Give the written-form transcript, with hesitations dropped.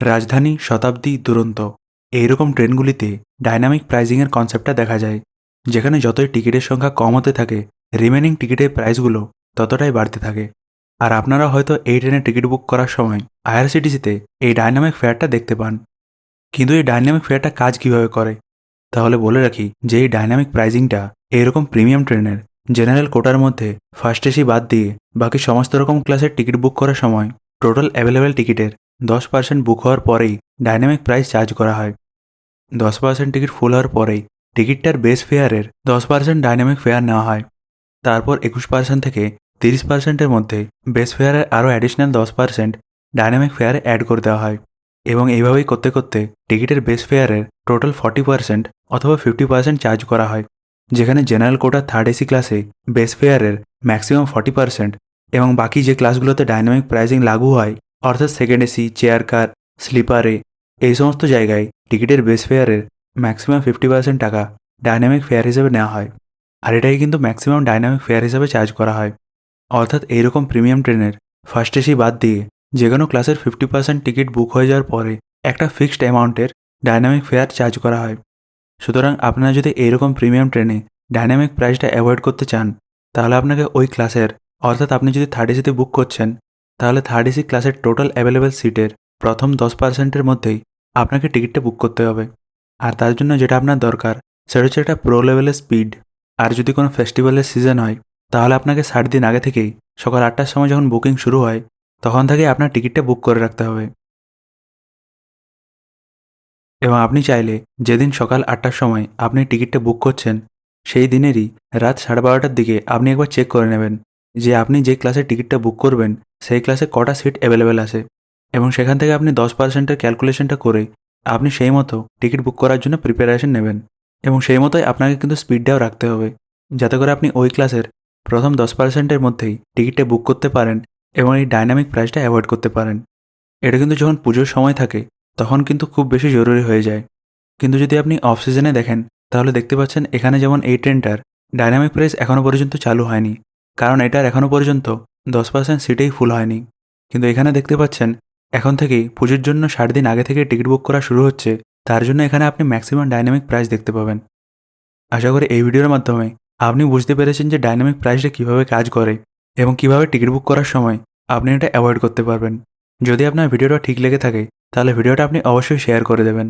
রাজধানী, শতাব্দী, দুরন্ত এইরকম ট্রেনগুলিতে ডাইনামিক প্রাইজিংয়ের কনসেপ্টটা দেখা যায়, যেখানে যতই টিকিটের সংখ্যা কম হতে থাকে রিমেনিং টিকিটের প্রাইসগুলো ততটাই বাড়তে থাকে। আর আপনারা হয়তো এই ট্রেনের টিকিট বুক করার সময় আইআরসিটিসিতে এই ডাইনামিক ফেয়ারটা দেখতে পান। কিন্তু এই ডাইনামিক ফেয়ারটা কাজ কিভাবে করে তাহলে বলে রাখি যে এই ডাইনামিক প্রাইজিংটা এরকম প্রিমিয়াম ট্রেনের জেনারেল কোটার মধ্যে ফার্স্ট এসি বাদ দিয়ে বাকি সমস্ত রকম ক্লাসের টিকিট বুক করার সময় টোটাল অ্যাভেলেবেল টিকিটের 10% বুক হওয়ার পরেই ডাইনামিক প্রাইস চার্জ করা হয়। 10% টিকিট ফুল হওয়ার পরেই টিকিটটার বেস ফেয়ারের 10% ডাইনামিক ফেয়ার নেওয়া হয়। তারপর 21% থেকে 30%-এর মধ্যে বেস ফেয়ারের আরও অ্যাডিশনাল 10% ডাইনামিক ফেয়ারে অ্যাড করে দেওয়া হয়, এবং এইভাবেই করতে করতে টিকিটের বেস ফেয়ারের টোটাল 40% অথবা 50% চার্জ করা হয়, যেখানে জেনারেল কোটার থার্ড এসি ক্লাসে বেস ফেয়ারের ম্যাক্সিমাম 40% এবং বাকি যে ক্লাসগুলোতে ডাইনামিক প্রাইসিং লাগু হয় অর্থাৎ সেকেন্ড এসি, চেয়ার কার, স্লিপারে, এই সমস্ত জায়গায় টিকিটের বেস ফেয়ারের ম্যাক্সিমাম 50% টাকা ডাইনামিক ফেয়ার হিসেবে নেওয়া হয়। আর এটাই কিন্তু ম্যাক্সিমাম ডাইনামিক ফেয়ার হিসাবে চার্জ করা হয়। অর্থাৎ এইরকম প্রিমিয়াম ট্রেনের ফার্স্ট এসি বাদ দিয়ে যে কোনো ক্লাসের 50% টিকিট বুক হয়ে যাওয়ার পরে একটা ফিক্সড অ্যামাউন্টের ডাইনামিক ফেয়ার চার্জ করা হয়। সুতরাং আপনারা যদি এইরকম প্রিমিয়াম ট্রেনে ডাইনামিক প্রাইসটা অ্যাভয়েড করতে চান, তাহলে আপনাকে ওই ক্লাসের, অর্থাৎ আপনি যদি থার্ড এসিতে বুক করছেন, তাহলে থার্ড এসি ক্লাসের টোটাল অ্যাভেলেবেল সিটের প্রথম 10%-এর মধ্যেই আপনাকে টিকিটটা বুক করতে হবে। আর তার জন্য যেটা আপনার দরকার সেটা হচ্ছে একটা প্রো লেভেলের স্পিড। আর যদি কোনো ফেস্টিভ্যালের সিজন হয়, তাহলে আপনাকে 60 দিন আগে থেকেই সকাল 8টার সময় যখন বুকিং শুরু হয় তখন থেকেই আপনার টিকিটটা বুক করে রাখতে হবে। এবং আপনি চাইলে যেদিন সকাল 8টার সময় আপনি টিকিটটা বুক করছেন, সেই দিনেরই রাত 12:30টার দিকে আপনি একবার চেক করে নেবেন যে আপনি যে ক্লাসের টিকিটটা বুক করবেন সেই ক্লাসে কটা সিট অ্যাভেলেবেল আছে, এবং সেখান থেকে আপনি 10%-এর ক্যালকুলেশনটা করে আপনি সেই মতো টিকিট বুক করার জন্য প্রিপারেশন নেবেন। এবং সেই মতোই আপনাকে কিন্তু স্পিডটাও রাখতে হবে, যাতে করে আপনি ওই ক্লাসের প্রথম 10%-এর মধ্যেই টিকিটটা বুক করতে পারেন এবং এই ডাইনামিক প্রাইসটা অ্যাভয়েড করতে পারেন। এটা কিন্তু যখন পুজোর সময় থাকে তখন কিন্তু খুব বেশি জরুরি হয়ে যায়। কিন্তু যদি আপনি অফ সিজনে দেখেন, তাহলে দেখতে পাচ্ছেন এখানে যেমন এই ট্রেনটার ডাইনামিক প্রাইস এখনও পর্যন্ত চালু হয়নি, কারণ এটার এখনও পর্যন্ত 10% সিটেই ফুল হয়নি। কিন্তু এখানে দেখতে পাচ্ছেন এখন থেকেই পুজোর জন্য 60 দিন আগে থেকে টিকিট বুক করা শুরু হচ্ছে, তার জন্য এখানে আপনি ম্যাক্সিমাম ডাইনামিক প্রাইস দেখতে পাবেন। আশা করি এই ভিডিওর মাধ্যমে আপনি বুঝতে পেরেছেন যে ডাইনামিক প্রাইসটা কীভাবে কাজ করে এবং কীভাবে টিকিট বুক করার সময় আপনি এটা অ্যাভয়েড করতে পারবেন। যদি আপনার ভিডিওটা ঠিক লেগে থাকে তাহলে ভিডিওটা আপনি অবশ্যই শেয়ার করে দেবেন।